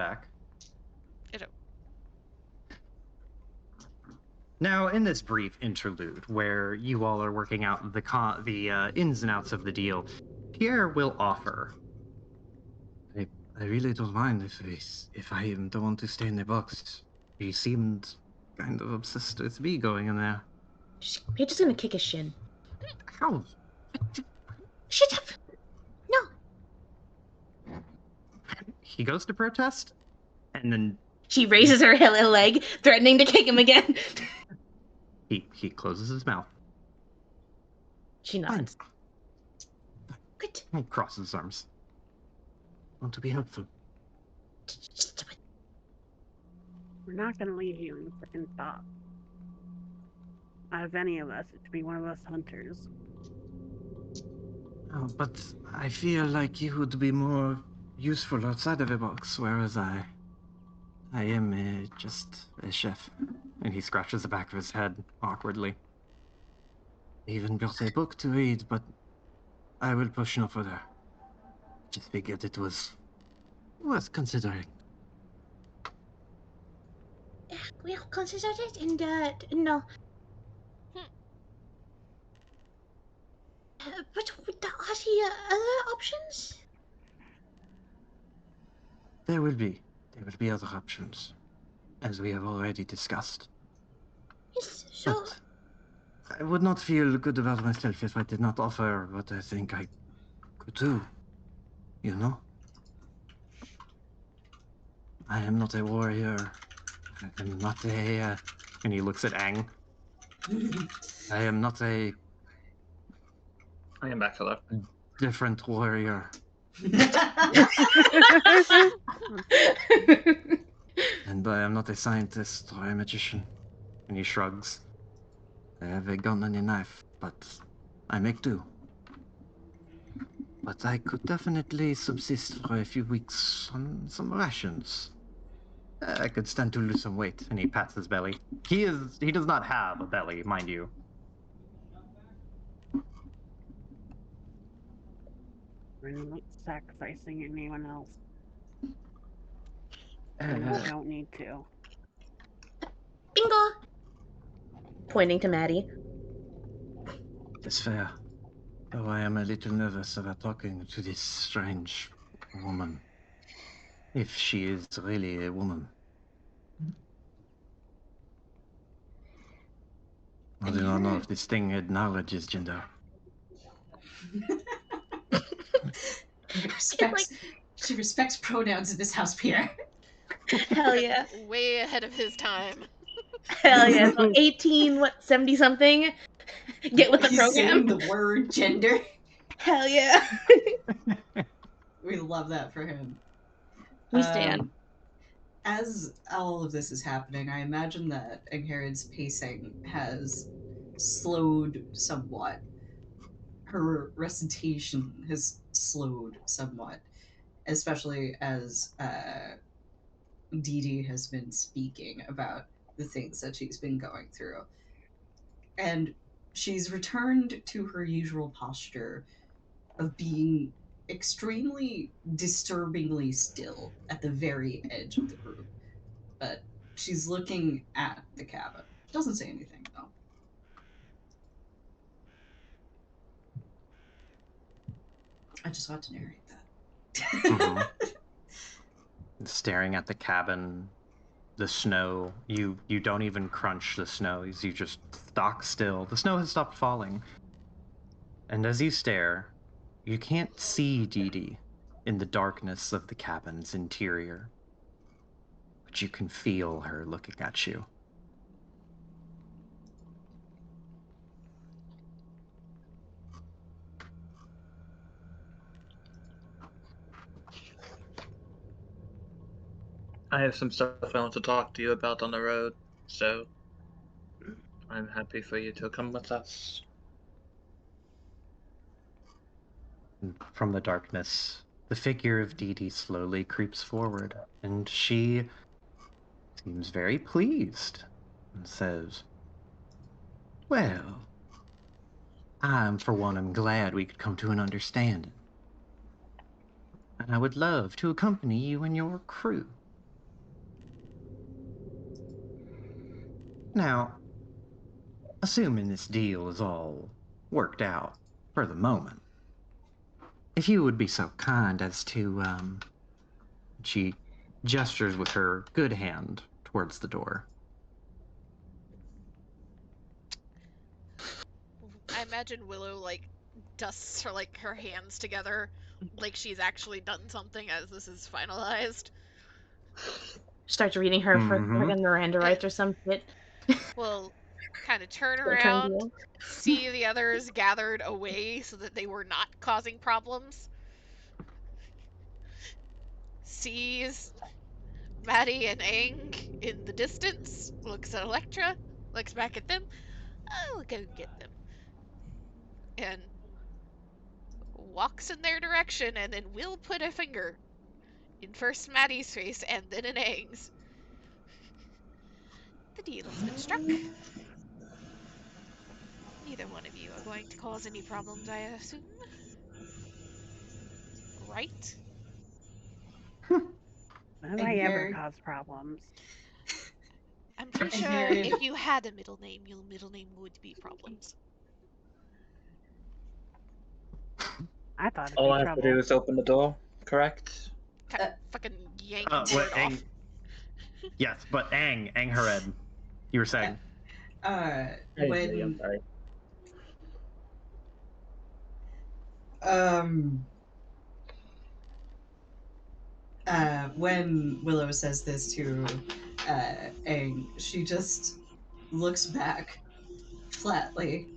back. Ditto. Now, in this brief interlude, where you all are working out the ins and outs of the deal, Pierre will offer. I really don't mind if I am the one to stay in the box. He seemed kind of obsessed with me going in there. You're just gonna kick his shin. How? Shut up! No! He goes to protest, and then She raises her leg, threatening to kick him again. he closes his mouth. She nods. Good. He crosses his arms. Want to be helpful. Stop it. We're not going to leave you in the freaking spot. Out of any of us, it to be one of us hunters. Oh, but I feel like you would be more useful outside of a box, whereas I am just a chef. And he scratches the back of his head awkwardly. I even brought a book to read, but I will push no further. Just figured it was worth considering. We'll consider it, and no. But are there other options? There will be other options, as we have already discussed. Yes, so... But I would not feel good about myself if I did not offer what I think I could do. You know? I am not a warrior. I am not a... And he looks at Aang. I am not a... I am back, hello. different warrior. And I am not a scientist or a magician. And he shrugs. I have a gun and a knife, but I make do. But I could definitely subsist for a few weeks on some rations. I could stand to lose some weight. And he pats his belly. He does not have a belly, mind you. We're not sacrificing anyone else. We don't need to. Bingo! Pointing to Maddie. It's fair. Though I am a little nervous about talking to this strange woman. If she is really a woman. I do not know if this thing acknowledges gender. She respects pronouns in this house, Pierre. Hell yeah. Way ahead of his time. Hell yeah. So 18, 70 something? Get with the He's program. saying the word gender. Hell yeah. We love that for him. We stand. As all of this is happening, I imagine that Angharud's pacing has slowed somewhat. Her recitation has slowed somewhat, especially as Dee Dee has been speaking about the things that she's been going through. And she's returned to her usual posture of being extremely disturbingly still at the very edge of the group. But she's looking at the cabin. Doesn't say anything, though. I just want to narrate that. Staring at the cabin, the snow. You don't even crunch the snow. You just stock still. The snow has stopped falling. And as you stare, you can't see Dee Dee in the darkness of the cabin's interior. But you can feel her looking at you. I have some stuff I want to talk to you about on the road, so I'm happy for you to come with us. From the darkness, the figure of Dee Dee slowly creeps forward, and she seems very pleased and says, "Well, for one, I'm glad we could come to an understanding. And I would love to accompany you and your crew Now, assuming this deal is all worked out for the moment, if you would be so kind as to, she gestures with her good hand towards the door. I imagine Willow, like, dusts her, like, her hands together, like she's actually done something as this is finalized. Starts reading her for friggin' Miranda rights or some shit. Will kind of turn Or turn around, deal. see the others gathered away so that they were not causing problems. Sees Maddie and Aang in the distance, looks at Electra, looks back at them. I'll go get them. And walks in their direction, and then will put a finger in first Maddie's face and then in Aang's. The deal has been struck. Neither one of you are going to cause any problems, I assume. Right? Have I ever caused problems? I'm pretty sure Ingrid. if you had a middle name, your middle name would be problems. I thought it'd All I be have to do trouble. is open the door, correct? Fucking yank What, it off. Aang? Yes, but Aang Hared, you were saying. I'm When sorry. when Willow says this to Aang, she just looks back flatly.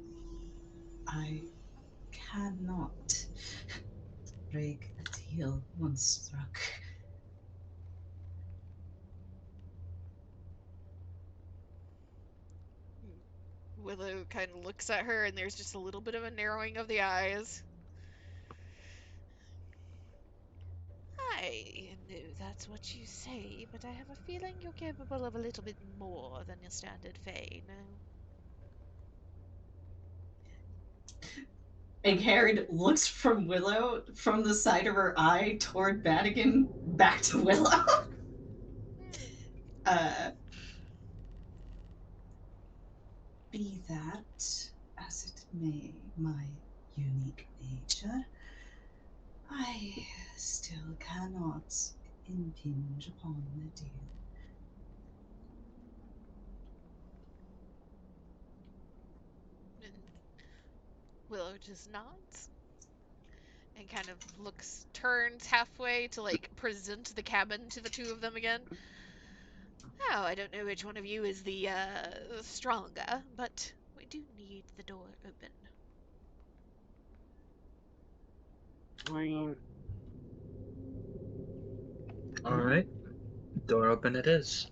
I cannot break a deal once struck. Willow kind of looks at her, and there's just a little bit of a narrowing of the eyes. I know that's what you say, but I have a feeling you're capable of a little bit more than your standard Fae, no? And Harriet looks from Willow, from the side of her eye toward Madigan, back to Willow. Be that as it may, my unique nature, I still cannot impinge upon the deal. Willow just nods and kind of turns halfway to, like, present the cabin to the two of them again. Oh, I don't know which one of you is the, stronger, but we do need the door open. Alright. Door open it is.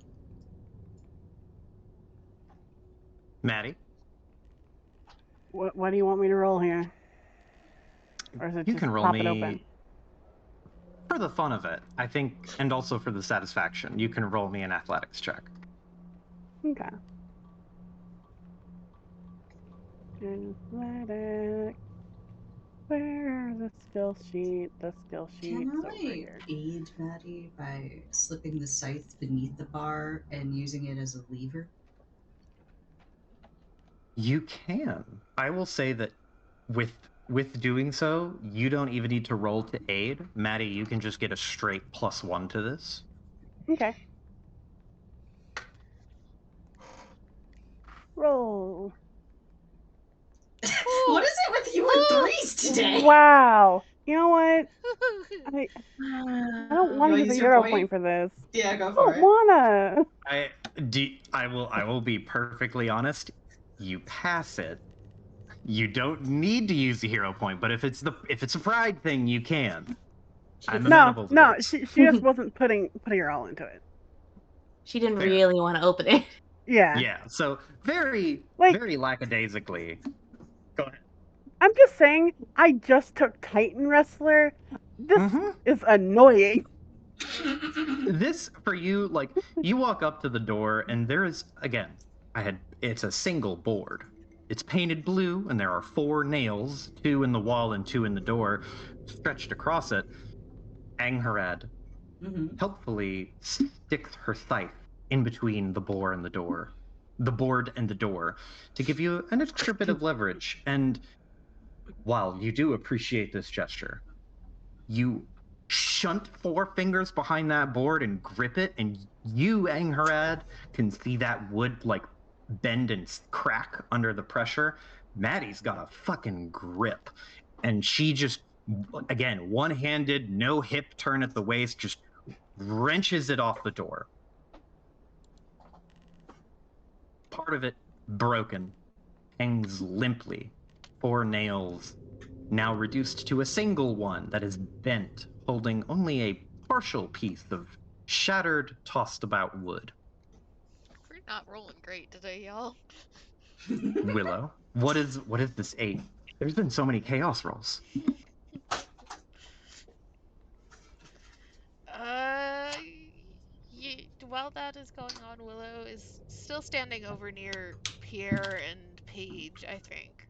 Maddie? What do you want me to roll here? Or is it You just can roll pop me it open? for the fun of it, I think, and also for the satisfaction. You can roll me an athletics check. Okay. Athletic. Where's the skill sheet? The skill sheet's Can over I here. aid Maddie by slipping the scythe beneath the bar and using it as a lever? You can. I will say that with doing so, you don't even need to roll to aid. Maddie, you can just get a straight +1 to this. Okay. Roll. What is it with you and threes today? Wow. You know what? I don't want to wanna give a use your hero point? point for this. Yeah, go I for don't it. wanna. I will be perfectly honest. You pass it. You don't need to use the hero point, but if it's a pride thing, you can. I'm amenable to No, this. she just wasn't putting her all into it. She didn't Fair. really want to open it. Yeah. Yeah, so very Like- very lackadaisically. Go ahead. I'm just saying, I just took Titan Wrestler. This Mhm. is annoying. This for you, like, you walk up to the door and there is, again, it's a single board. It's painted blue and there are 4 nails, 2 in the wall and 2 in the door, stretched across it. Angharad helpfully sticks her scythe in between the bore and the door the board and the door to give you an extra bit of leverage. And while you do appreciate this gesture, you shunt 4 fingers behind that board and grip it, and you, Angharad, can see that wood like bend and crack under the pressure. Maddie's got a fucking grip, and she just, again, one-handed, no hip turn at the waist, just wrenches it off the door. Part of it broken, hangs limply, 4 nails now reduced to a single one that is bent, holding only a partial piece of shattered, tossed about wood. We're not rolling great today, y'all. Willow, what is this 8? There's been so many chaos rolls. While that is going on, Willow is still standing over near Pierre and Paige, I think.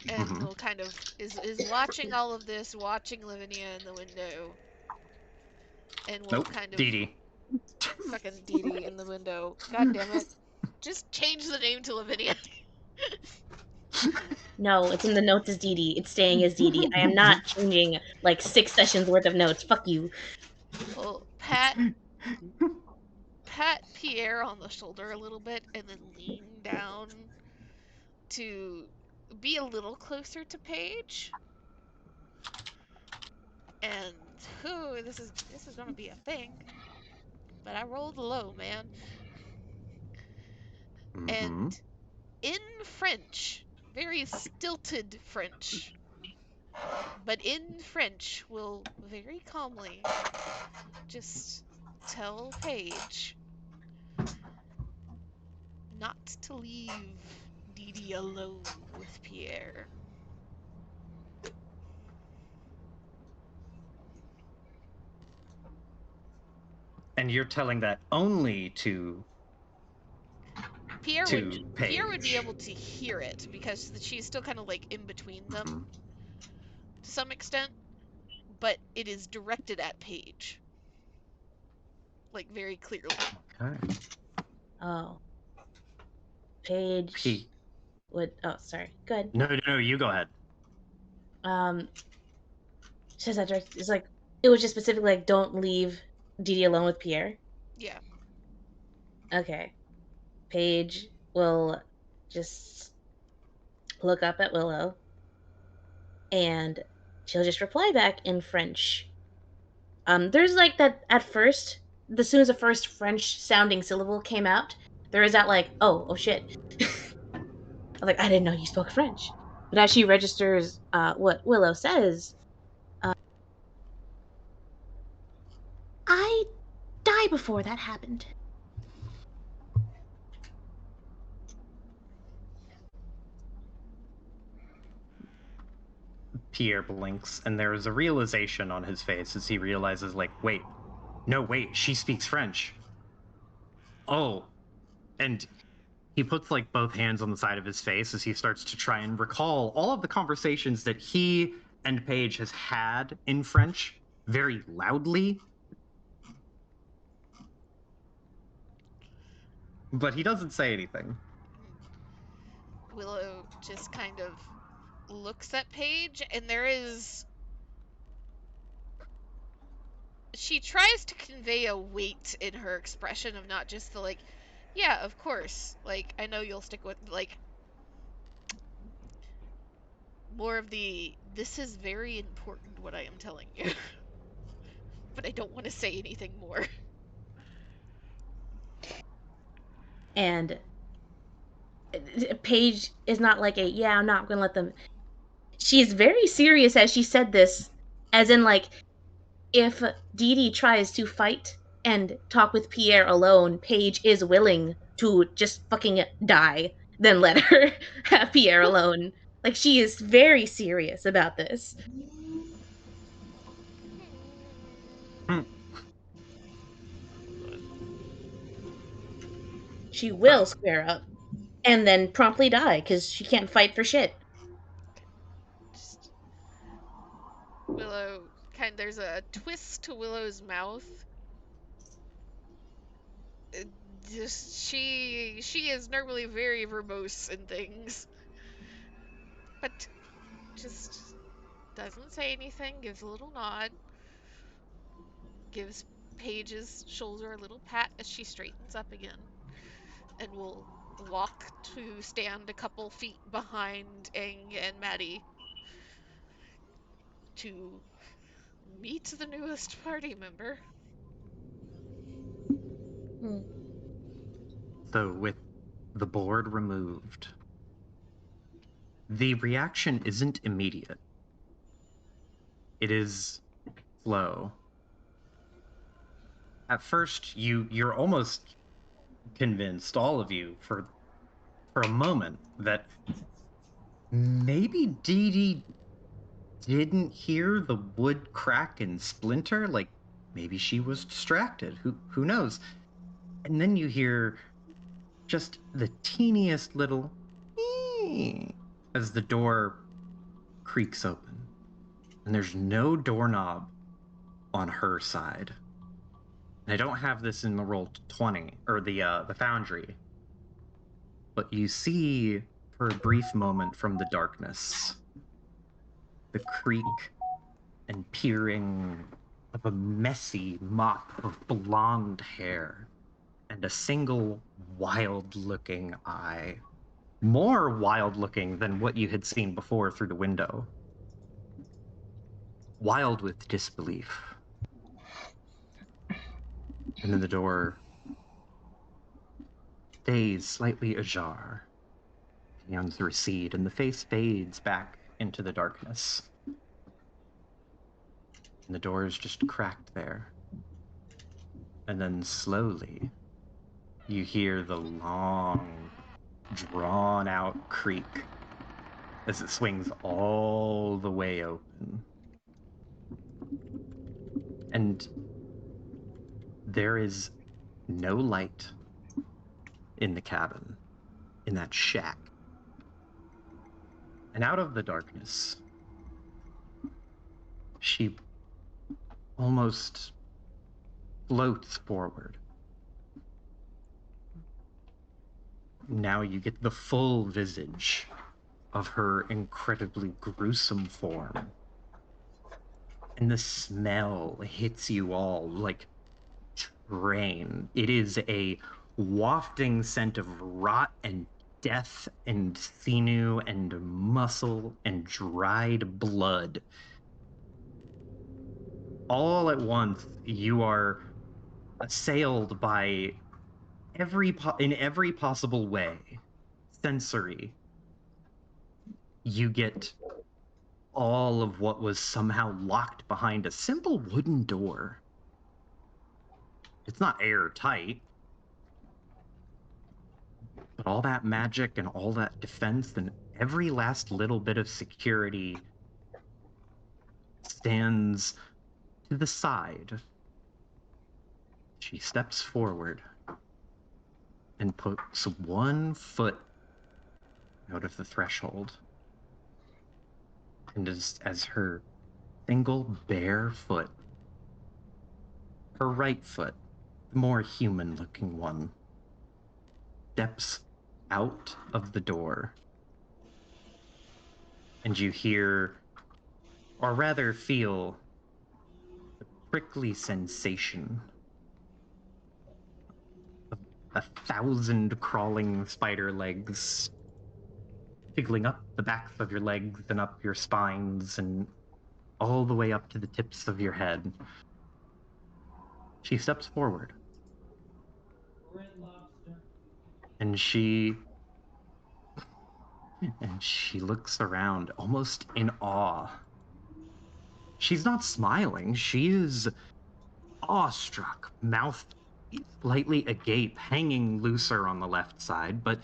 And will kind of is watching all of this, watching Lavinia in the window. And will kind of Dee Dee. fucking Dee Dee in the window. God damn it. Just change the name to Lavinia. No, it's in the notes as Dee Dee. It's staying as Dee Dee. I am not changing like 6 sessions worth of notes. Fuck you. Well, pat Pierre on the shoulder a little bit and then lean down to be a little closer to Paige. And this is gonna be a thing. But I rolled low, man. And in French, very stilted French, but in French will very calmly just tell Paige not to leave Dee Dee alone with Pierre. And you're telling that only to Pierre would Paige. be able to hear it because she's still kind of like in between them to some extent, but it is directed at Paige, like very clearly. Okay. Oh. Paige would. Oh, sorry. Go ahead. No, you go ahead. Says that direct. It's like it was just specifically like don't leave Dee Dee alone with Pierre. Yeah. Okay. Paige will just look up at Willow and she'll just reply back in French. There's like that at first, as soon as the first French sounding syllable came out, there is that like, oh shit. I was like, I didn't know you spoke French. But as she registers what Willow says, I die before that happened. Pierre blinks, and there is a realization on his face as he realizes, like, wait, she speaks French. Oh, and he puts like both hands on the side of his face as he starts to try and recall all of the conversations that he and Paige has had in French very loudly. But he doesn't say anything. Willow just kind of looks at Paige, and there is... She tries to convey a weight in her expression of not just the, like, yeah, of course, like, I know you'll stick with, like, more of the, this is very important what I am telling you. But I don't want to say anything more. And Paige is not like yeah, I'm not gonna let them. She's very serious as she said this, as in like, if Dee Dee tries to fight and talk with Pierre alone, Paige is willing to just fucking die, then let her have Pierre alone. Like, she is very serious about this. She will square up and then promptly die because she can't fight for shit. Just... Willow, there's a twist to Willow's mouth. She is normally very verbose in things, but just doesn't say anything, gives a little nod, gives Paige's shoulder a little pat as she straightens up again, and will walk to stand a couple feet behind Aang and Maddie to meet the newest party member. Hmm. So, with the board removed, the reaction isn't immediate. It is slow. At first, you're almost convinced, all of you, for a moment, that maybe Dee Dee didn't hear the wood crack and splinter. Like, maybe she was distracted. Who knows? And then you hear just the teeniest little as the door creaks open, and there's no doorknob on her side. And I don't have this in the roll 20 or the foundry, but you see for a brief moment from the darkness the creak and peering of a messy mop of blonde hair and a single wild-looking eye. More wild-looking than what you had seen before through the window. Wild with disbelief. And then the door stays slightly ajar. Hands recede, and the face fades back into the darkness. And the door is just cracked there. And then slowly, you hear the long, drawn-out creak as it swings all the way open. And there is no light in the cabin, in that shack. And out of the darkness, she almost floats forward. Now you get the full visage of her incredibly gruesome form. And the smell hits you all like rain. It is a wafting scent of rot and death and sinew and muscle and dried blood. All at once, you are assailed by in every possible way. Sensory. You get all of what was somehow locked behind a simple wooden door. It's not airtight, but all that magic and all that defense and every last little bit of security stands to the side. She steps forward and puts one foot out of the threshold. And as her single bare foot, her right foot, the more human-looking one, steps out of the door, and you hear, or rather feel, the prickly sensation of 1,000 crawling spider legs figgling up the backs of your legs and up your spines and all the way up to the tips of your head. She steps forward. And she looks around almost in awe. She's not smiling. She is awestruck, mouth slightly agape, hanging looser on the left side, but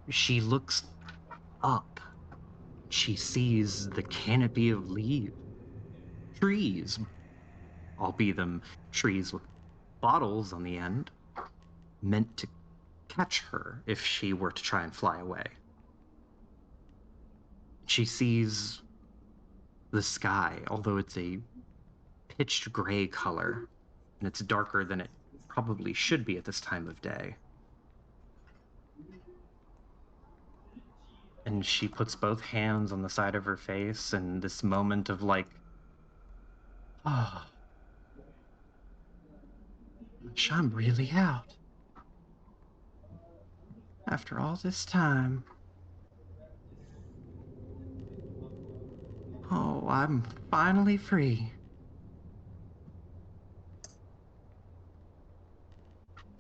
she looks up. She sees the canopy of leaves, trees, albeit them trees with bottles on the end, meant to catch her if she were to try and fly away. She sees the sky, although it's a pitched gray color, and it's darker than it probably should be at this time of day. And she puts both hands on the side of her face, and this moment of like, oh, gosh, I'm really out. After all this time. Oh, I'm finally free.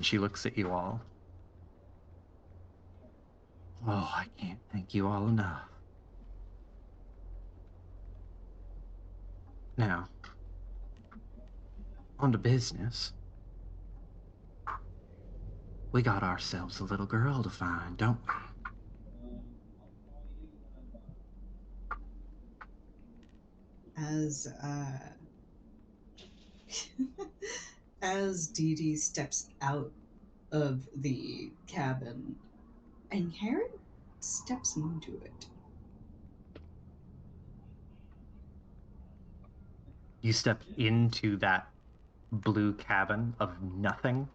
She looks at you all. Oh, I can't thank you all enough. Now, on to business. We got ourselves a little girl to find, don't we? As as Dee Dee steps out of the cabin, and Karen steps into it. You step into that blue cabin of nothing.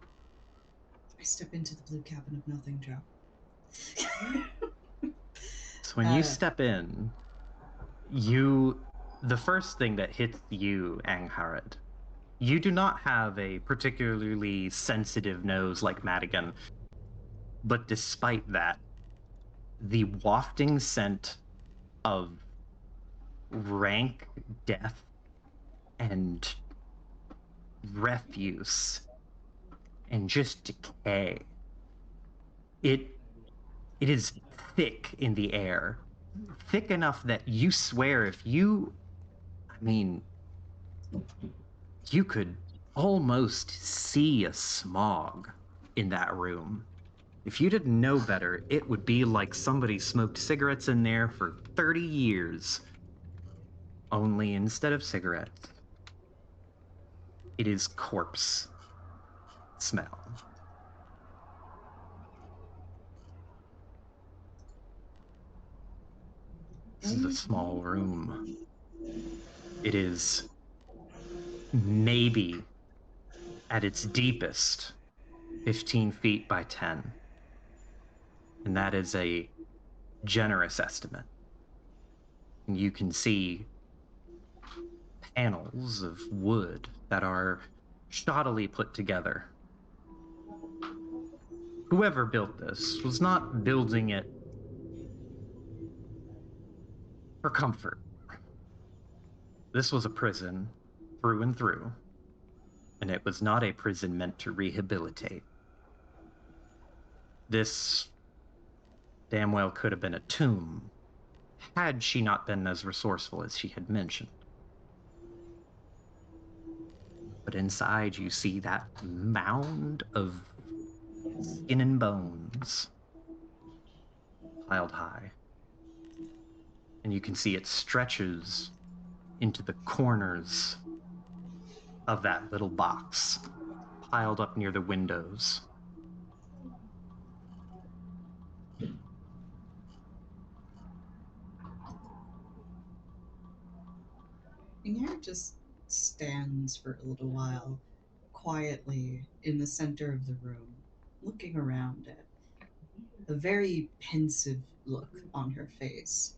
I step into the blue cabin of nothing, Joe. So when you step in, the first thing that hits you, Angharad, you do not have a particularly sensitive nose like Madigan, but despite that, the wafting scent of rank death and refuse and just decay, it is thick in the air, thick enough that you swear you could almost see a smog in that room. If you didn't know better, it would be like somebody smoked cigarettes in there for 30 years. Only instead of cigarettes, it is corpse smell. This is a small room. It is maybe at its deepest 15 feet by 10. And that is a generous estimate. And you can see panels of wood that are shoddily put together. Whoever built this was not building it for comfort. This was a prison through and through, and it was not a prison meant to rehabilitate. This damn well could have been a tomb, had she not been as resourceful as she had mentioned. But inside you see that mound of skin and bones piled high. And you can see it stretches into the corners of that little box piled up near the windows. Ingrid just stands for a little while, quietly in the center of the room, looking around it. A very pensive look on her face.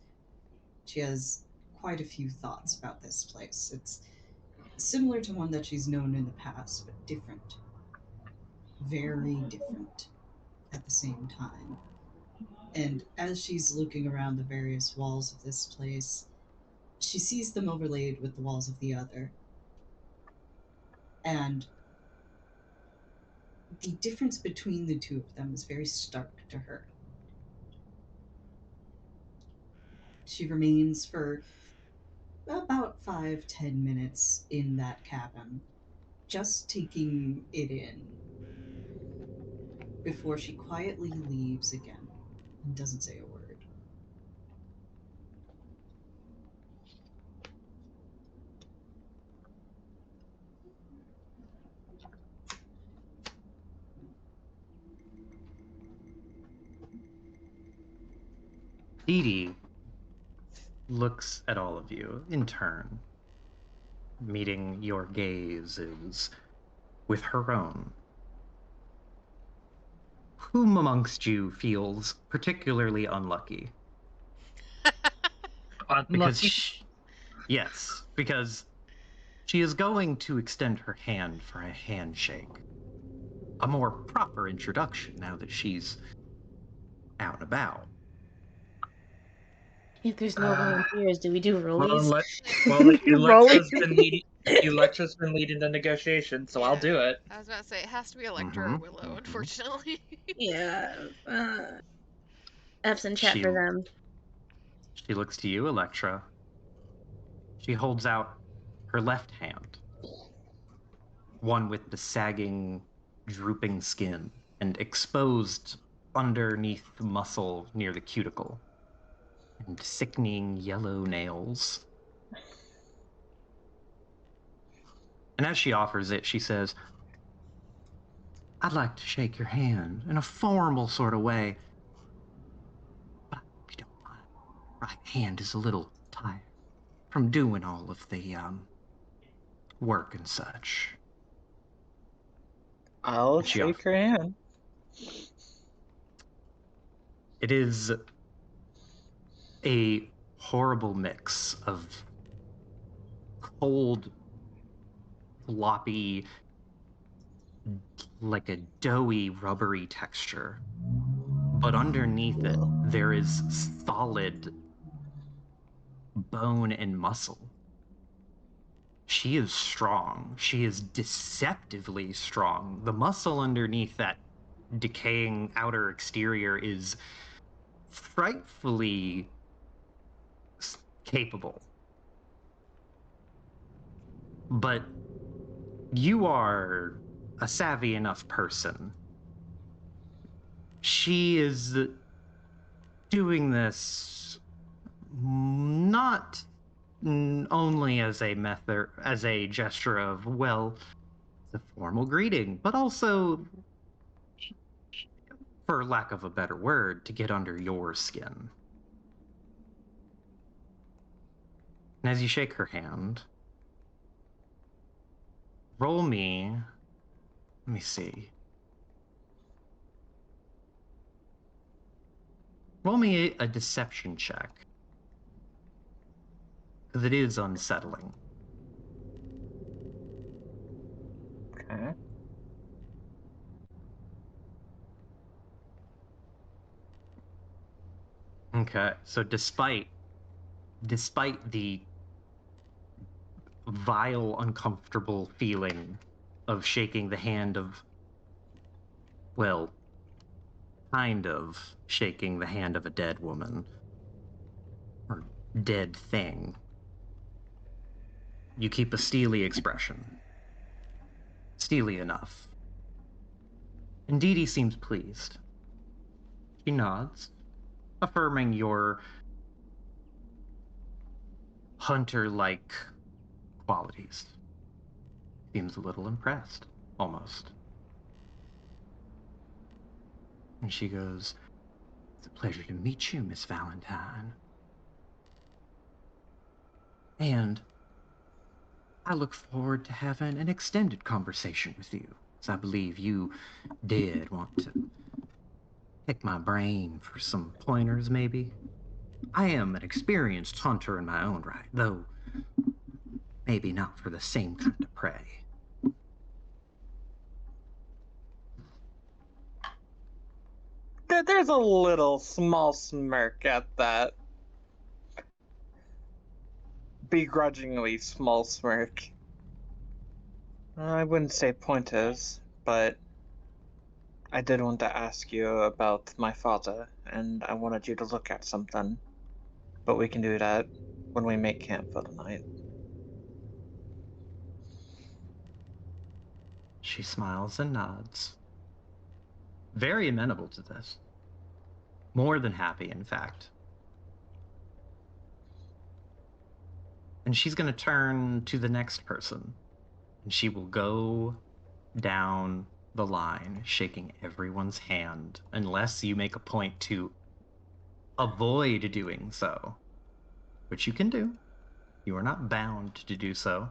She has quite a few thoughts about this place. It's similar to one that she's known in the past, but different. Very different at the same time. And as she's looking around the various walls of this place, she sees them overlaid with the walls of the other. And the difference between the two of them is very stark to her. She remains for about 5-10 minutes in that cabin, just taking it in, before she quietly leaves again and doesn't say a word. Dee Dee looks at all of you in turn, meeting your gazes with her own. whom amongst you feels particularly unlucky? Because Unlucky. yes, because she is going to extend her hand for a handshake. A more proper introduction now that she's out and about. If there's no volunteers, do we do Well, rollies? Electra's been leading. Electra's been leading the negotiation, so I'll Yeah. do it. I was about to say, it has to be Electra or Mhm, Willow, mhm. unfortunately. Yeah. F's in chat She for them. she looks to you, Electra. She holds out her left hand, one with the sagging, drooping skin and exposed underneath the muscle near the cuticle, and sickening yellow nails. And as she offers it, she says, I'd like to shake your hand in a formal sort of way, but I hope you don't mind. Right hand is a little tired from doing all of the work and such. I'll And she shake her hand. It is a horrible mix of cold, floppy, like a doughy, rubbery texture. But underneath it, there is solid bone and muscle. She is strong. She is deceptively strong. The muscle underneath that decaying outer exterior is frightfully capable. But you are a savvy enough person. She is doing this not only as a method, as a gesture of, well, it's a formal greeting, but also, for lack of a better word, to get under your skin. And as you shake her hand, roll me, let me see. Roll me a deception check. Because it is unsettling. Okay. Okay, so despite the vile, uncomfortable feeling of shaking the hand of, well, kind of shaking the hand of a dead woman or dead thing, you keep a steely expression. Steely enough. And Dee Dee seems pleased. She nods, affirming your hunter-like qualities. Seems a little impressed, almost. And she goes, it's a pleasure to meet you, Miss Valentine. And I look forward to having an extended conversation with you, as I believe you did want to pick my brain for some pointers, maybe. I am an experienced hunter in my own right, though maybe not for the same kind of prey. There's a little small smirk at that. Begrudgingly small smirk. I wouldn't say pointers, but I did want to ask you about my father, and I wanted you to look at something. But we can do that when we make camp for the night. She smiles and nods. Very amenable to this. More than happy, in fact. And she's going to turn to the next person. And she will go down the line, shaking everyone's hand, unless you make a point to avoid doing so, which you can do. You are not bound to do so.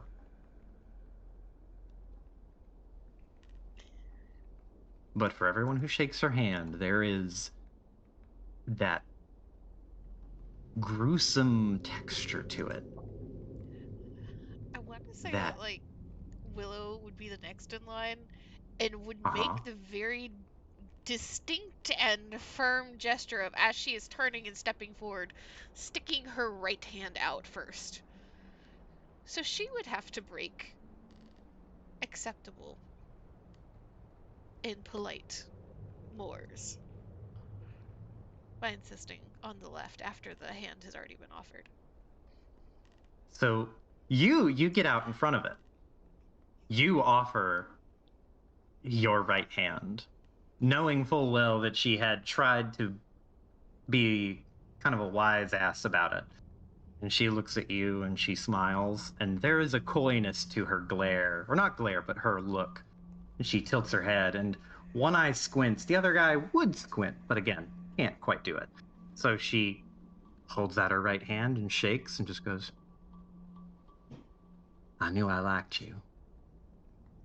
But for everyone who shakes her hand, there is that gruesome texture to it. I want to say That- that, like, Willow would be the next in line and would Uh-huh. make the very distinct and firm gesture of, as she is turning and stepping forward, sticking her right hand out first. So she would have to break acceptable and polite mores by insisting on the left after the hand has already been offered. So you get out in front of it. You offer your right hand, knowing full well that she had tried to be kind of a wise ass about it. And she looks at you and she smiles, and there is a coyness to her glare, or not glare, but her look. And she tilts her head, and one eye squints. The other guy would squint, but again, can't quite do it. So she holds out her right hand and shakes and just goes, I knew I liked you.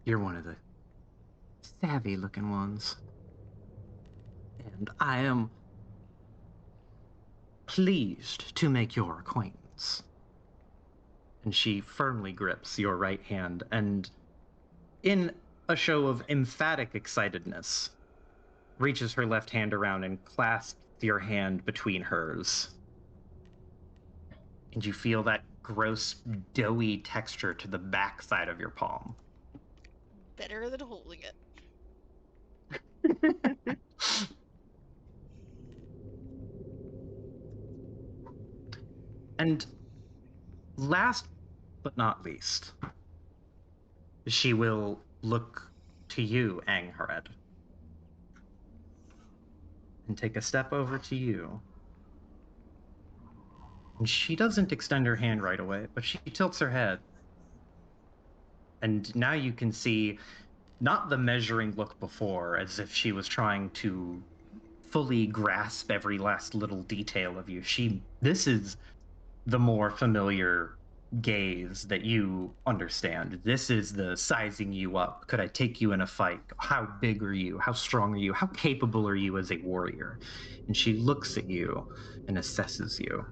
You're one of the savvy looking ones. And I am pleased to make your acquaintance. And she firmly grips your right hand, and in a show of emphatic excitedness, reaches her left hand around and clasps your hand between hers. And you feel that gross, doughy texture to the back side of your palm. Better than holding it. And last but not least, she will look to you, Anghared, and take a step over to you. And she doesn't extend her hand right away, but she tilts her head. And now you can see not the measuring look before, as if she was trying to fully grasp every last little detail of you. This is the more familiar gaze that you understand. This is the sizing you up. Could I take you in a fight? How big are you? How strong are you? How capable are you as a warrior? And she looks at you and assesses you.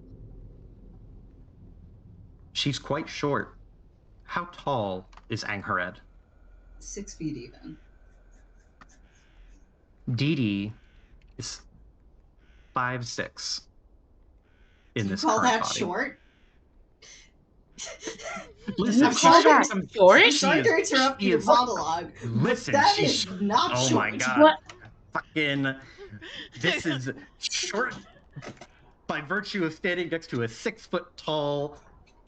She's quite short. How tall is Anghared? 6 feet even. Dee Dee is 5'6" in Do you this call current that body. short? Listen, I'm she's sorry that some- short? I'm sorry to she interrupt your is- monologue, Listen, but that she's is not oh short. my god. What? Fucking this is short by virtue of standing next to a 6 foot tall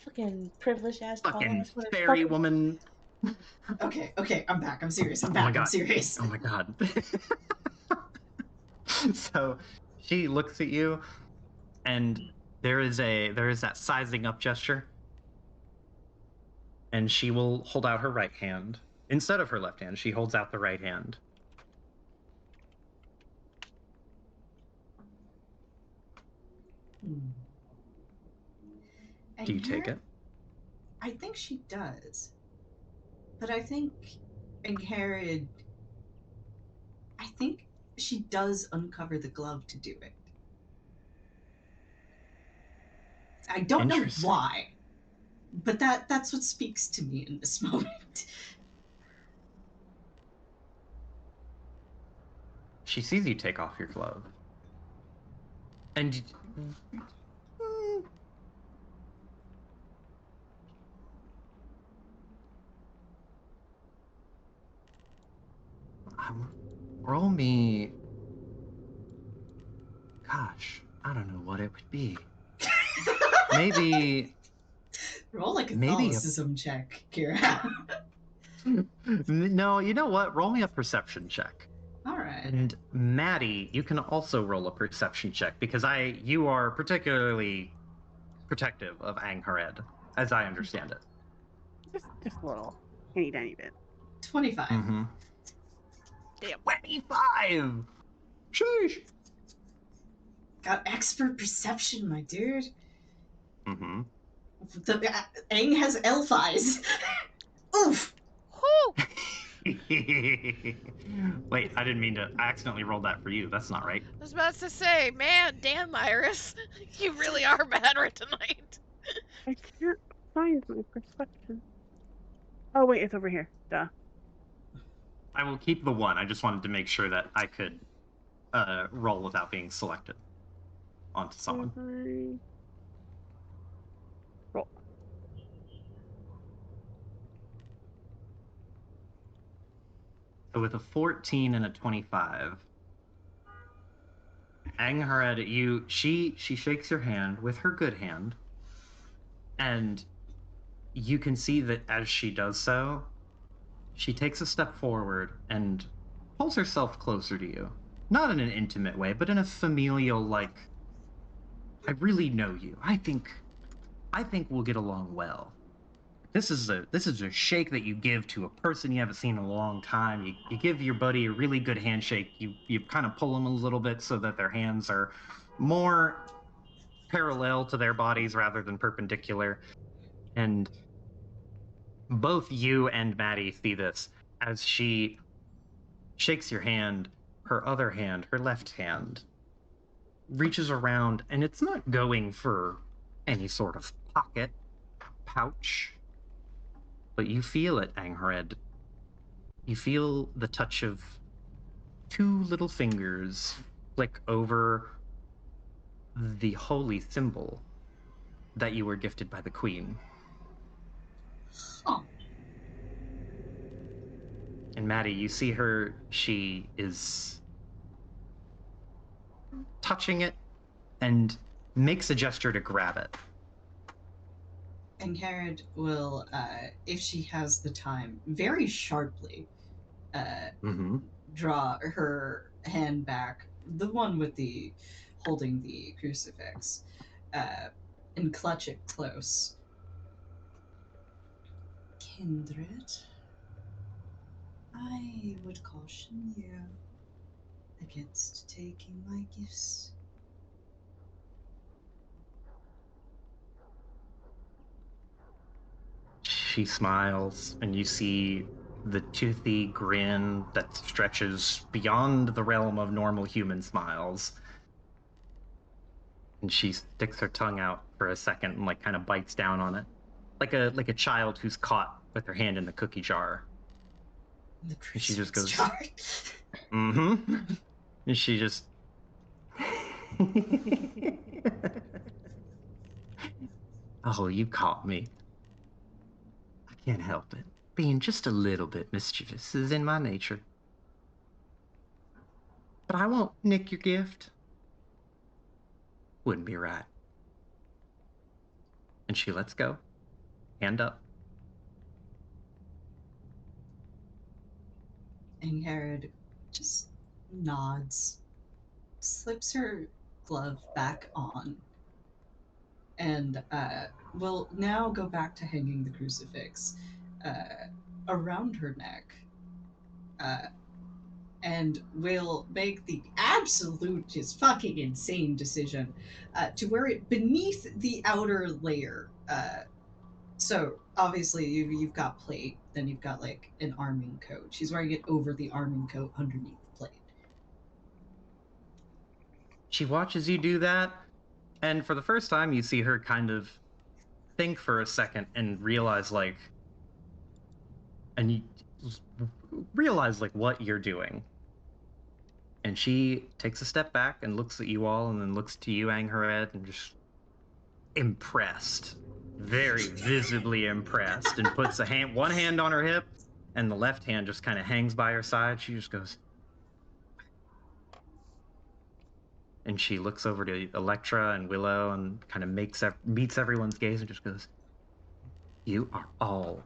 Fucking privileged ass tall fucking ass fairy motherfucker. woman. Okay, I'm back. I'm serious. I'm Oh my back. I'm God. serious. Oh my god. So she looks at you and there is that sizing up gesture. And she will hold out her right hand. Instead of her left hand, she holds out the right hand. Hmm. Do you take it? I think she does. But I think Anghared, I think she does uncover the glove to do it. I don't know Interesting. why, but that's what speaks to me in this moment. She sees you take off your glove. And roll me. Gosh, I don't know what it would be. Maybe. Roll a Maybe a- Catholicism check, Kira. No, you know what? Roll me a perception check. All right. And Maddie, you can also roll a perception check because you are particularly protective of Anghared, as I understand it. Just a little. Tiny bit. 25. Mm-hmm. Damn. 25! Sheesh! Got expert perception, my dude. Mm-hmm. The Aang has elf eyes. Oof. Whew! Wait, I didn't mean to. I accidentally rolled that for you. That's not right. I was about to say, man, damn, Iris. You really are better tonight. I can't find my perception. Oh wait, it's over here. Duh. I will keep the one. I just wanted to make sure that I could roll without being selected onto someone. Roll. So with a 14 and a 25, Angharad, she shakes your hand with her good hand, and you can see that as she does so, she takes a step forward and pulls herself closer to you. Not in an intimate way, but in a familial, like, I really know you. I think we'll get along well. This is a shake that you give to a person you haven't seen in a long time. You give your buddy a really good handshake. You kind of pull them a little bit so that their hands are more parallel to their bodies rather than perpendicular. And both you and Maddie see this as she shakes your hand. Her other hand, her left hand, reaches around, and it's not going for any sort of pocket, pouch, but you feel it, Angharad. You feel the touch of two little fingers flick over the holy symbol that you were gifted by the Queen. Oh, And Maddie, you see her, she is touching it and makes a gesture to grab it. and Herod will, if she has the time, very sharply draw her hand back, the one with the holding the crucifix, and clutch it close. Kindred, I would caution you against taking my gifts. She smiles, and you see the toothy grin that stretches beyond the realm of normal human smiles. And she sticks her tongue out for a second and like kind of bites down on it, like a child who's caught with her hand in the cookie jar. The And she just goes, jar. mm-hmm. And she just oh, you caught me. I can't help it. Being just a little bit mischievous is in my nature. But I won't nick your gift. Wouldn't be right. And she lets go. Hand up. And Herod just nods, slips her glove back on, and will now go back to hanging the crucifix around her neck, and will make the absolute, just fucking insane decision to wear it beneath the outer layer. So obviously you've got plate, then you've got like an arming coat. She's wearing it over the arming coat underneath the plate. She watches you do that, and for the first time you see her kind of think for a second and realize like what you're doing. And she takes a step back and looks at you all and then looks to you, Angharad, and just impressed, very visibly impressed, and puts one hand on her hip and the left hand just kind of hangs by her side. She just goes, and she looks over to Electra and Willow and kind of meets everyone's gaze and just goes, you are all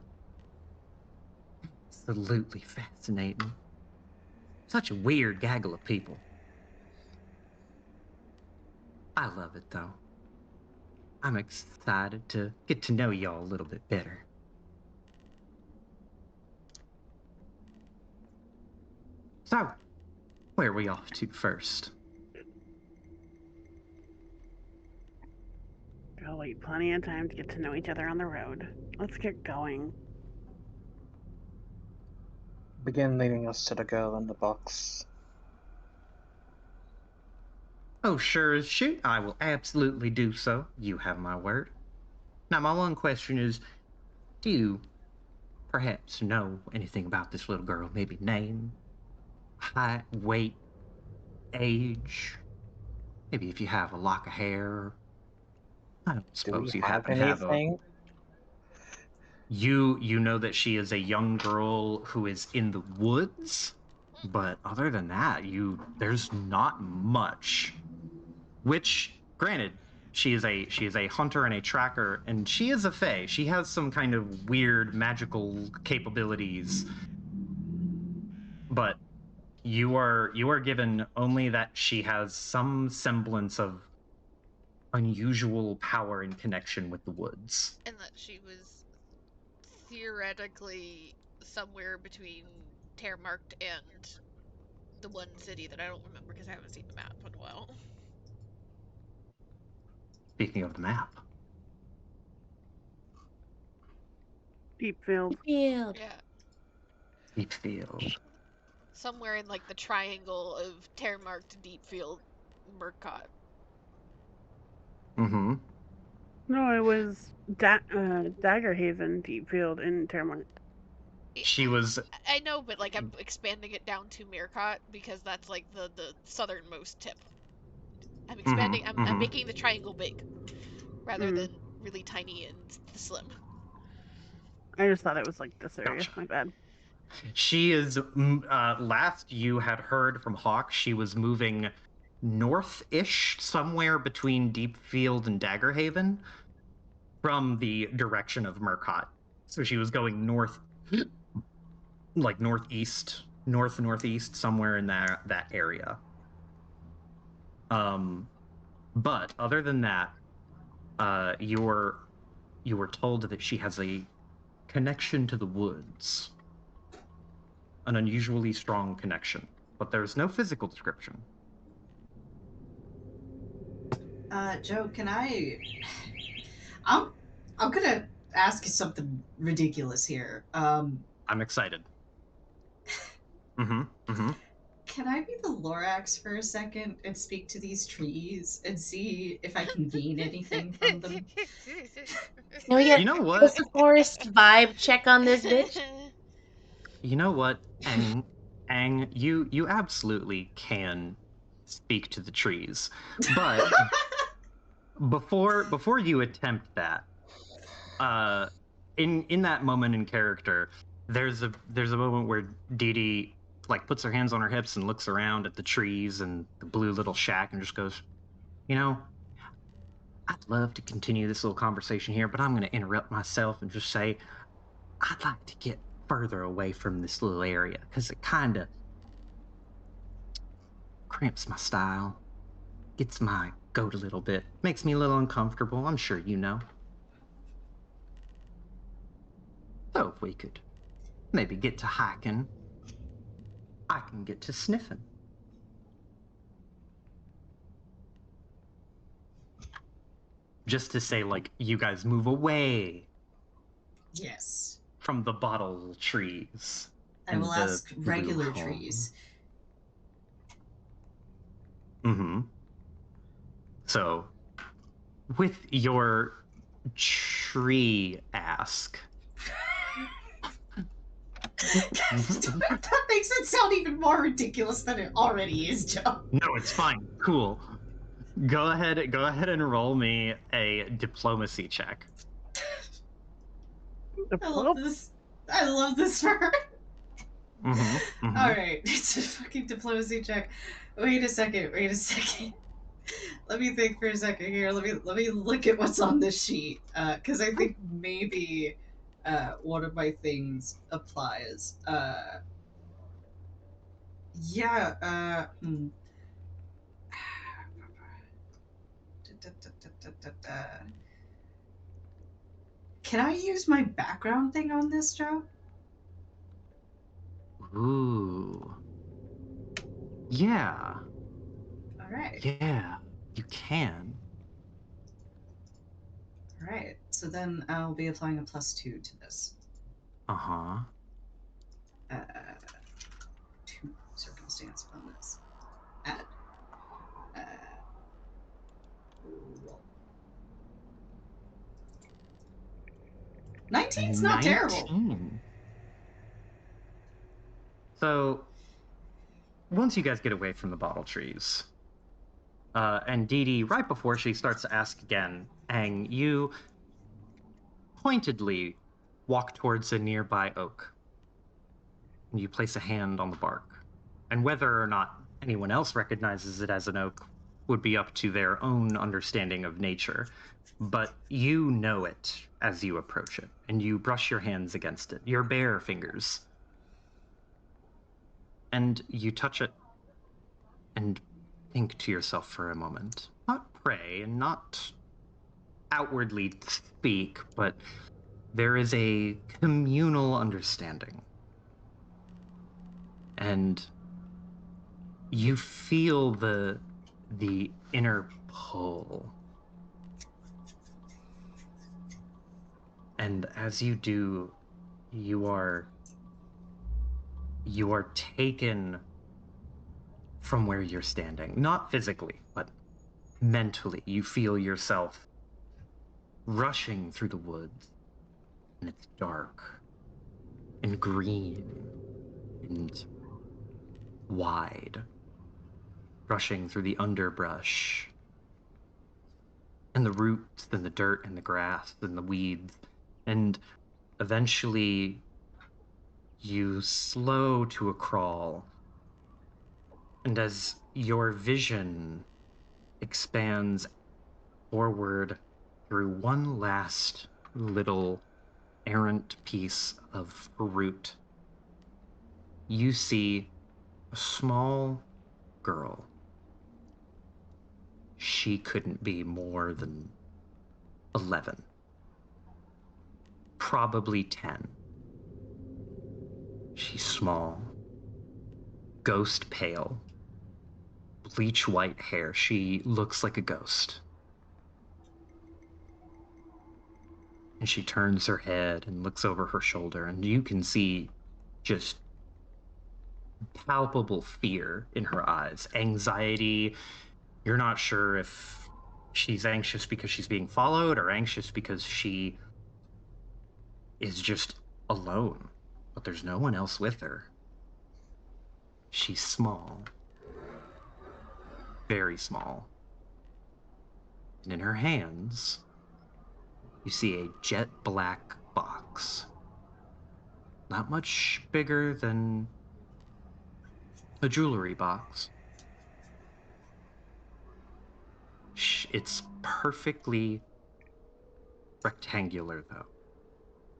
absolutely fascinating. Such a weird gaggle of people. I love it, though. I'm excited to get to know y'all a little bit better. So, where are we off to first? I'll wait plenty of time to get to know each other on the road. Let's get going. begin leading us to the girl in the box. Oh, sure as shoot, I will absolutely do so. You have my word. Now, my one question is, do you perhaps know anything about this little girl? Maybe name, height, weight, age? Maybe if you have a lock of hair. I don't Do we suppose you have happen to have a... anything? You know that she is a young girl who is in the woods, but other than that, there's not much. Which, granted, she is a hunter and a tracker, and she is a fae. She has some kind of weird magical capabilities, but you are given only that she has some semblance of unusual power in connection with the woods. And that she was theoretically somewhere between Termarkt and the one city that I don't remember because I haven't seen the map in a while. Speaking of the map, Deep field. Field. Yeah. Deepfield. Somewhere in like the triangle of Termarkt, Deepfield, Murcott. Mm-hmm. No, it was Daggerhaven, Deep Field, and Termite. She was... I know, but like I'm expanding it down to Murcott because that's like the southernmost tip. I'm expanding. I'm making the triangle big rather than really tiny and slim. I just thought it was like this area. Gotcha. My bad. She is, last you had heard from Hawk, she was moving north-ish, somewhere between Deepfield and Daggerhaven, from the direction of Murcott. So she was going north, like northeast, northeast, somewhere in that area. But other than that, you were told that she has a connection to the woods. An unusually strong connection, but there's no physical description. Joe, can I'm gonna ask you something ridiculous here. I'm excited. Can I be the Lorax for a second and speak to these trees and see if I can gain anything from them? Can we get You know what? what's the forest vibe check on this bitch? You know what, Ang, you absolutely can speak to the trees, but before you attempt that, in that moment in character, there's a moment where Dee Dee like puts her hands on her hips and looks around at the trees and the blue little shack and just goes, you know, I'd love to continue this little conversation here, but I'm going to interrupt myself and just say, I'd like to get further away from this little area because it kind of cramps my style, gets my goat a little bit, makes me a little uncomfortable. I'm sure you know. So if we could maybe get to hiking, I can get to sniffing. Just to say, like, you guys move away Yes. from the bottle trees. I will ask regular trees. So, with your tree ask. That makes it sound even more ridiculous than it already is, Joe. No, it's fine. Cool. Go ahead and roll me a diplomacy check. I love this. I love this for her. All right, it's a fucking diplomacy check. Wait a second. Let me think for a second here. Let me look at what's on this sheet. Because I think maybe one of my things applies. Yeah. Can I use my background thing on this, Joe? Ooh. Yeah. All right. Yeah, you can. All right. So then I'll be applying a +2 to this. Uh-huh. circumstance upon this. Add. Roll. 19's not terrible. 19. So, once you guys get away from the bottle trees, and Dee Dee, right before she starts to ask again, Aang, you pointedly walk towards a nearby oak, and you place a hand on the bark. And whether or not anyone else recognizes it as an oak would be up to their own understanding of nature. But you know it as you approach it, and you brush your hands against it, your bare fingers. And you touch it and think to yourself for a moment. Not pray and not outwardly speak, but there is a communal understanding. And you feel the inner pull. And as you do, you are taken from where you're standing. Not physically, but mentally. You feel yourself rushing through the woods. And it's dark and green and wide, rushing through the underbrush and the roots and the dirt and the grass and the weeds. And eventually you slow to a crawl. And as your vision expands forward through one last little errant piece of root, you see a small girl. She couldn't be more than 11, probably 10. She's small, ghost pale, bleach white hair. She looks like a ghost. And she turns her head and looks over her shoulder, and you can see just palpable fear in her eyes, anxiety. You're not sure if she's anxious because she's being followed or anxious because she is just alone, but there's no one else with her. She's small, very small. And in her hands, you see a jet black box. Not much bigger than a jewelry box. It's perfectly rectangular, though.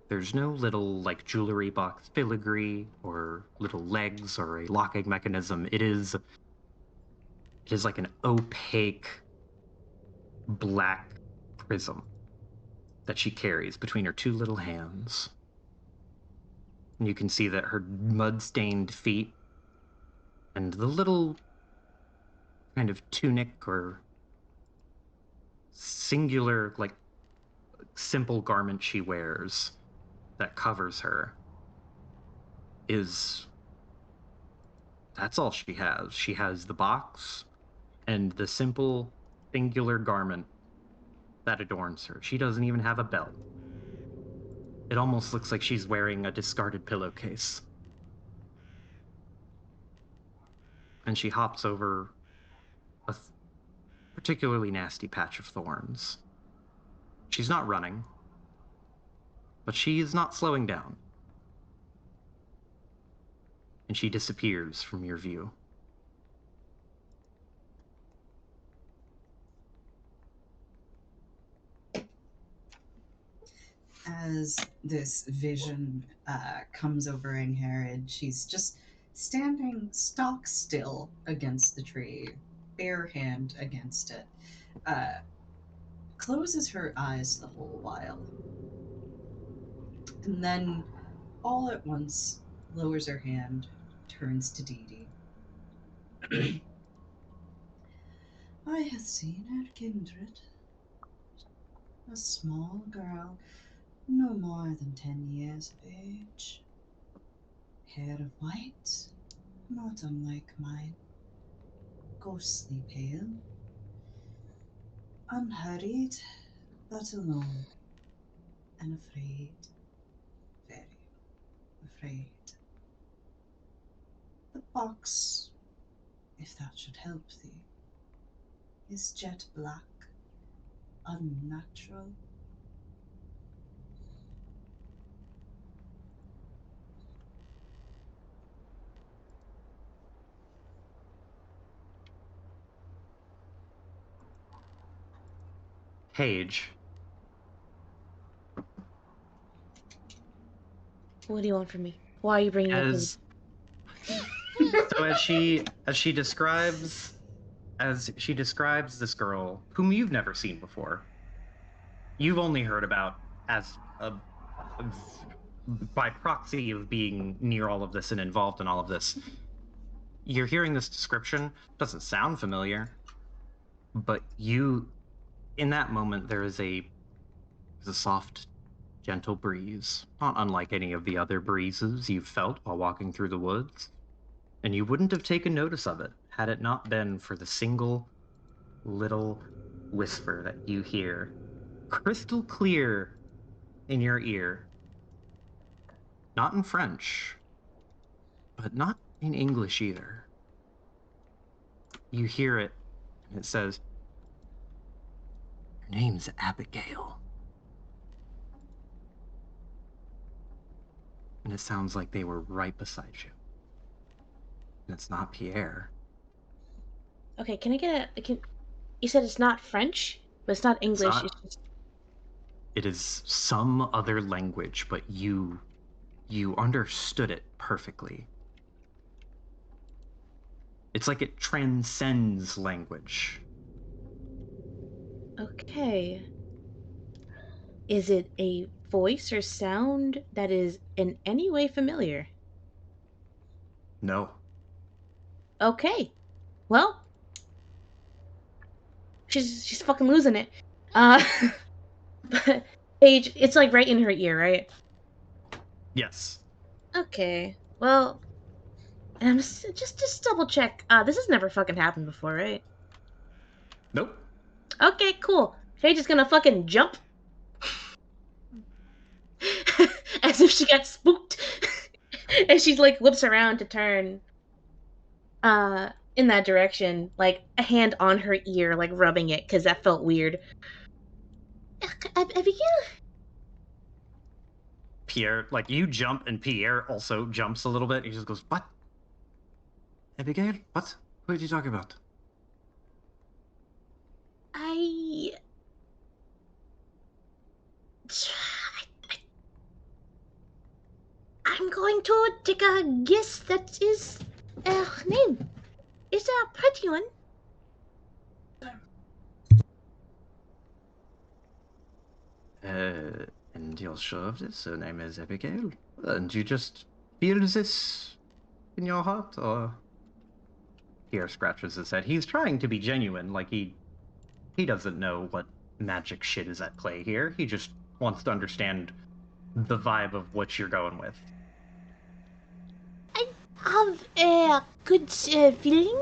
There's no little, like, jewelry box filigree or little legs or a locking mechanism. It is like an opaque black prism that she carries between her two little hands. And you can see that her mud-stained feet and the little kind of tunic or singular, like, simple garment she wears that covers her that's all she has. She has the box and the simple singular garment that adorns her. She doesn't even have a belt. It almost looks like she's wearing a discarded pillowcase. And she hops over a particularly nasty patch of thorns. She's not running, but she is not slowing down. And she disappears from your view. As this vision comes over Ingharad, she's just standing stock still against the tree, bare hand against it, closes her eyes the whole while, and then all at once lowers her hand, turns to Dee Dee. I have seen her kindred, a small girl, no more than 10 years of age, hair of white, not unlike mine. Ghostly pale. Unhurried, but alone. And afraid. Very afraid. The box, if that should help thee, is jet black, unnatural. Paige, What do you want from me? Why are you bringing up as so as she describes this girl whom you've never seen before, you've only heard about as a by proxy of being near all of this and involved in all of this. You're hearing this description, doesn't sound familiar, but in that moment there's a soft, gentle breeze, not unlike any of the other breezes you've felt while walking through the woods, and you wouldn't have taken notice of it had it not been for the single little whisper that you hear crystal clear in your ear. Not in French, but not in English either. You hear it, and it says, "Her name's Abigail." And it sounds like they were right beside you. And it's not Pierre. Okay, can I get you said it's not French, but it's not English. not. It's just It is some other language, but you understood it perfectly. It's like it transcends language. okay. Is it a voice or sound that is in any way familiar? No. Okay. Well, she's fucking losing it. But Paige, it's like right in her ear, right? Yes. Okay. Well, and just double check. This has never fucking happened before, right? Nope. Okay, cool. Paige is gonna fucking jump. As if she got spooked. And she like whips around to turn in that direction, like a hand on her ear, like rubbing it, because that felt weird. Abigail? Pierre, like you jump and Pierre also jumps a little bit. He just goes, "What? Abigail? What? What are you talking about?" I'm going to take a guess that is her name. It's a pretty one. And you're sure of this? Her name is Abigail? And you just feel this in your heart, or? Pierre scratches his head. He's trying to be genuine, like he doesn't know what magic shit is at play here. He just wants to understand the vibe of what you're going with. I have a good feeling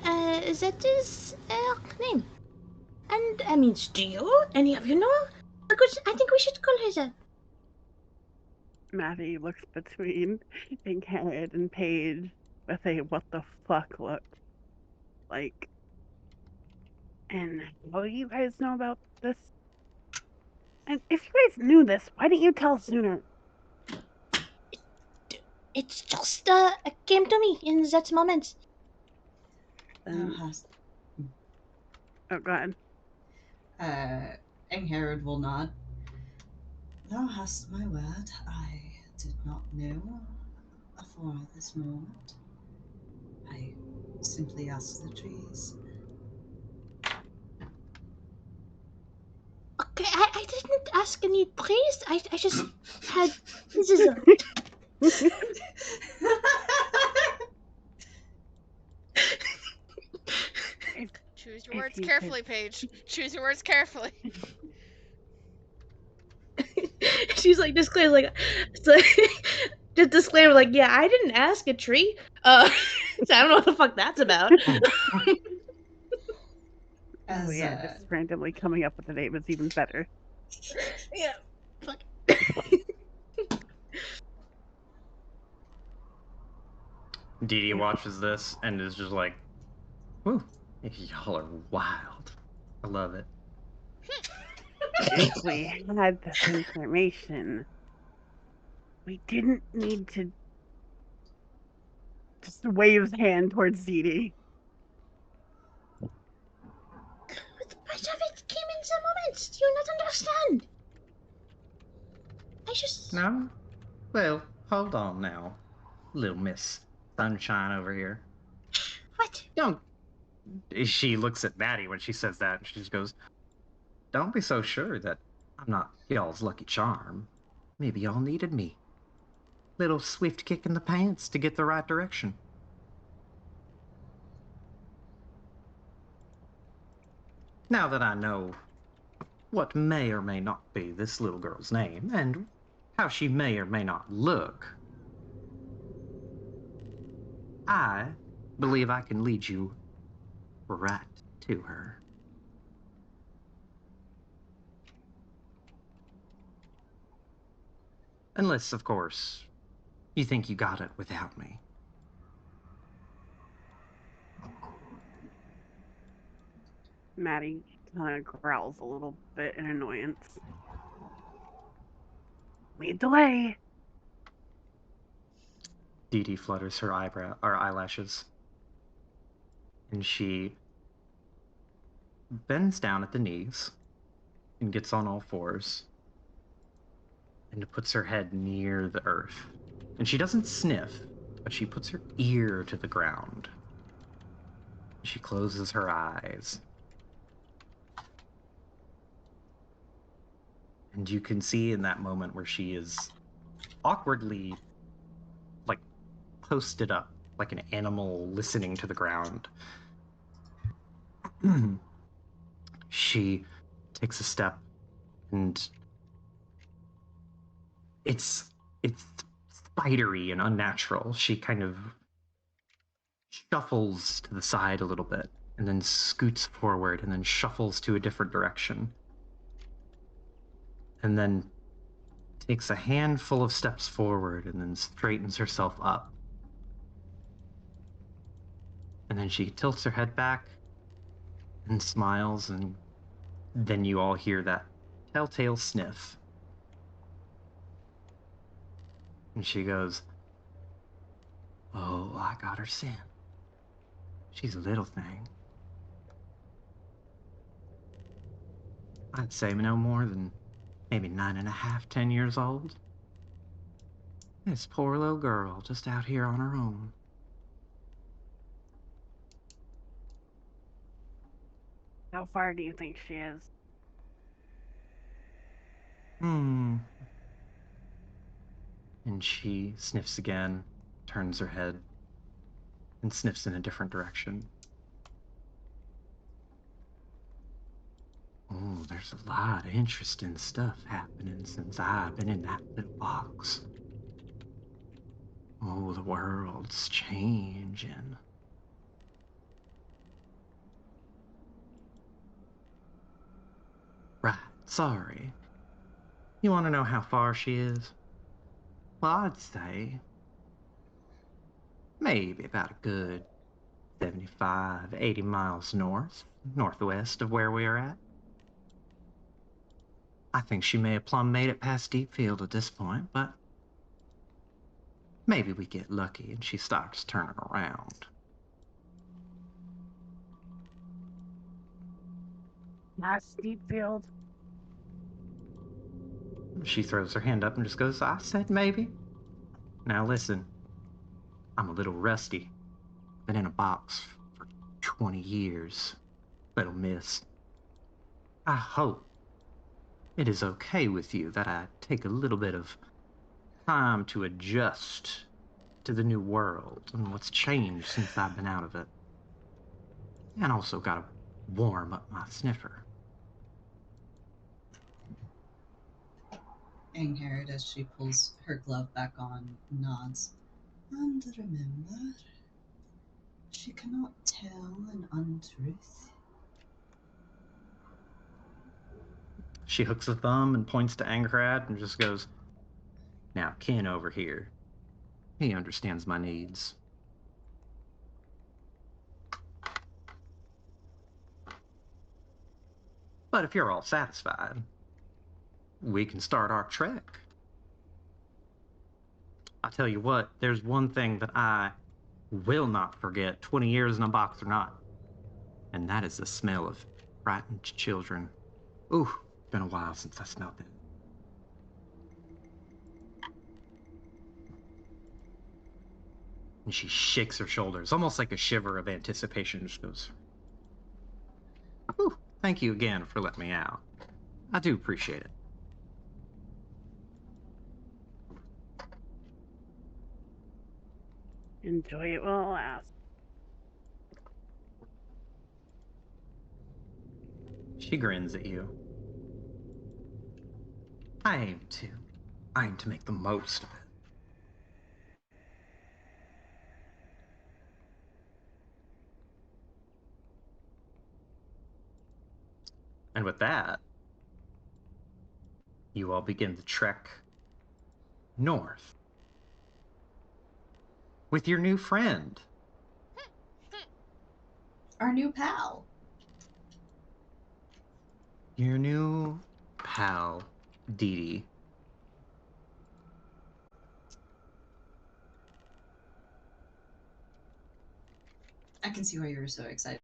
that is her name. And I mean, do you? Any of you know? Because I think we should call her that. Maddie looks between Inkhead and Paige with a what the fuck look. Like, and how do you guys know about this? And if you guys knew this, why didn't you tell us sooner? It's just came to me in that moment. Thou hast. Oh, go ahead. Ingherod will nod. Thou hast my word. I did not know before this moment. I simply asked the trees. Okay, I didn't ask any praise. I just had this is a Choose your words carefully, Paige. Choose your words carefully. She's like disclaimer, like, it's like just disclaimer, like, yeah, I didn't ask a tree. So I don't know what the fuck that's about. Oh As yeah, just randomly coming up with a name is even better. Yeah. Fuck. Dee Dee watches this and is just like, "Whew, y'all are wild. I love it." If we had this information, we didn't need to just wave his hand towards Dee Dee. Much of it came in some moments. Do you not understand? I just. No? Well, hold on now, little Miss Sunshine over here. What? Don't. She looks at Maddie when she says that, and she just goes, "Don't be so sure that I'm not y'all's lucky charm. Maybe y'all needed me. Little swift kick in the pants to get the right direction." Now that I know what may or may not be this little girl's name, and how she may or may not look, I believe I can lead you right to her. Unless, of course, you think you got it without me. Maddie kind of growls a little bit in annoyance. Lead the way. Dee Dee flutters her eyelashes, and she bends down at the knees and gets on all fours and puts her head near the earth. And she doesn't sniff, but she puts her ear to the ground. She closes her eyes. And you can see in that moment where she is awkwardly, like, posted up, like an animal listening to the ground. She takes a step, and it's spidery and unnatural. She kind of shuffles to the side a little bit, and then scoots forward, and then shuffles to a different direction, and then takes a handful of steps forward, and then straightens herself up. And then she tilts her head back and smiles, and then you all hear that telltale sniff. And she goes, "Oh, I got her scent. She's a little thing. I'd say no more than maybe 9.5, 10 years old. This poor little girl just out here on her own." How far do you think she is? And she sniffs again, turns her head, and sniffs in a different direction. "Oh, there's a lot of interesting stuff happening since I've been in that little box. Oh, the world's changing." Right, sorry. You want to know how far she is? Well, I'd say maybe about a good 75, 80 miles northwest of where we are at. I think she may have plumb made it past Deepfield at this point, but maybe we get lucky and she starts turning around. Not Steepfield. She throws her hand up and just goes, "I said maybe. Now listen, I'm a little rusty. Been in a box for 20 years. Little miss. I hope it is okay with you that I take a little bit of time to adjust to the new world and what's changed since I've been out of it. And also gotta warm up my sniffer." Ingrid, as she pulls her glove back on, nods. And remember, She cannot tell an untruth. She hooks a thumb and points to Angrad and just goes, "Now, Ken over here, he understands my needs." But if you're all satisfied, we can start our trek. I tell you what, there's one thing that I will not forget, 20 years in a box or not, and that is the smell of frightened children. Ooh, been a while since I smelled it. And she shakes her shoulders, almost like a shiver of anticipation. Just goes, "Ooh, thank you again for letting me out. I do appreciate it." Enjoy it while it lasts. She grins at you. I aim to make the most of it. And with that, you all begin to trek north with your new friend. Our new pal. Your new pal, Dee Dee. I can see why you were so excited